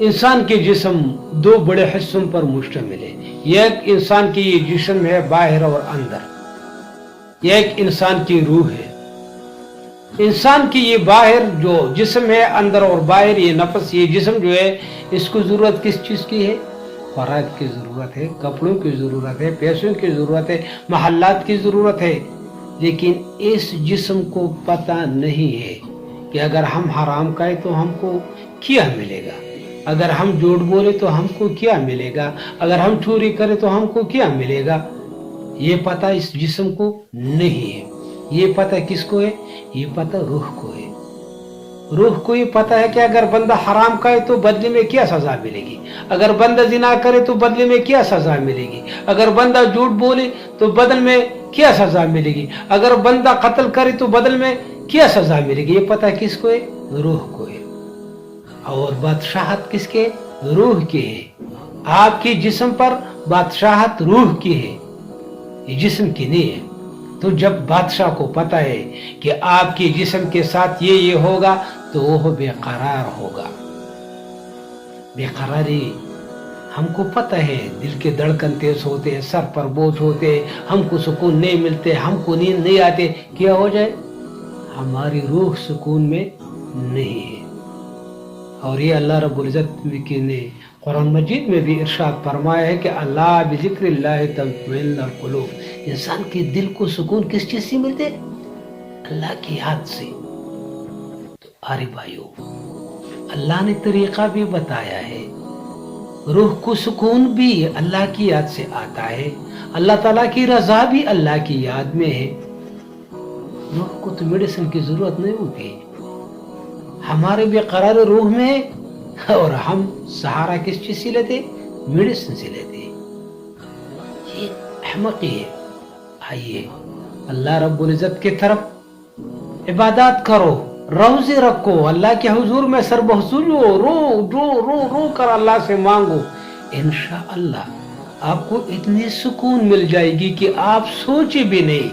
इंसान के जिस्म दो बड़े हिस्सों पर मुश्तमिल है. एक इंसान की ये जिस्म है बाहर और अंदर, एक इंसान की रूह है. इंसान की ये बाहर जो जिस्म है, अंदर और बाहर, ये नफ्स, ये जिस्म जो है, इसको जरूरत किस चीज की है? खुराक की जरूरत है, कपड़ों की जरूरत है, पैसों की जरूरत है, महल्लात की जरूरत है. लेकिन इस जिस्म को पता नहीं है कि अगर हम हराम खाए तो हमको क्या मिलेगा, अगर हम झूठ बोले तो हमको क्या मिलेगा, अगर हम चोरी करें तो हमको क्या मिलेगा. ये पता इस जिस्म को नहीं है. ये पता किसको है? ये पता रूह को है. रूह को ये पता है कि अगर बंदा हराम खाए तो बदले में क्या सजा मिलेगी, अगर बंदा जिना करे तो बदले में क्या सजा मिलेगी, अगर बंदा झूठ बोले तो बदल में क्या सजा मिलेगी, अगर बंदा कत्ल करे तो बदल में क्या सजा मिलेगी. ये पता किसको है? रूह को है. और बादशाहत किसके? रूह की है. आपकी जिस्म पर बादशाहत रूह की है, ये जिस्म की नहीं है. तो जब बादशाह को पता है कि आपके जिस्म के साथ ये होगा तो वो बेकरार होगा. बेकरारी हमको पता है, दिल के धड़कन तेज होते हैं, सर पर बोझ होते हैं, हमको सुकून नहीं मिलते, हमको नींद नहीं आते. क्या हो जाए? हमारी रूह सुकून में नहीं है. और ये अल्लाह रब्बुल इज्जत ने कुरान मजीद में भी इरशाद फरमाया है कि अल्लाह बिज़िक्रिल्लाह तत्मइन्नुल कुलूब. इंसान के दिल को सुकून किस चीज से मिलते? अल्लाह की याद से. तो अरे भाइयों, अल्लाह ने तरीका भी बताया है. रूह को सुकून भी अल्लाह की याद से आता है, अल्लाह ताला की रजा भी अल्लाह की याद में है. रूह को तो मेडिसिन की जरूरत नहीं होती. हमारे बेकरार रूह में, और हम सहारा किस चीज से लेते? मेडिसिन से लेते. ये अहमकी है. आइए अल्लाह रब्बुल इज्जत की तरफ इबादत करो, रोजे रखो, अल्लाह के हुजूर में सरबहुसूजो, रो कर अल्लाह से मांगो. इंशाअल्लाह आपको इतनी सुकून मिल जाएगी कि आप सोचे भी नहीं,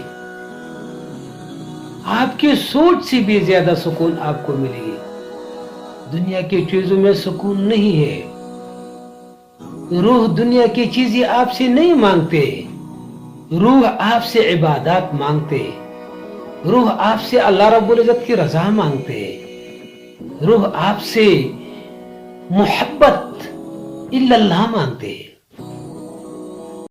आपकी सोच से भी ज्यादा सुकून आपको मिलेगी. दुनिया की चीजों में सुकून नहीं है. रूह दुनिया की चीजें आपसे नहीं मांगते. रूह आपसे इबादत मांगते. रूह आपसे अल्लाह रब्बुल इज्जत की रजा मांगते. रूह आपसे मोहब्बत इल्लल्लाह मांगते.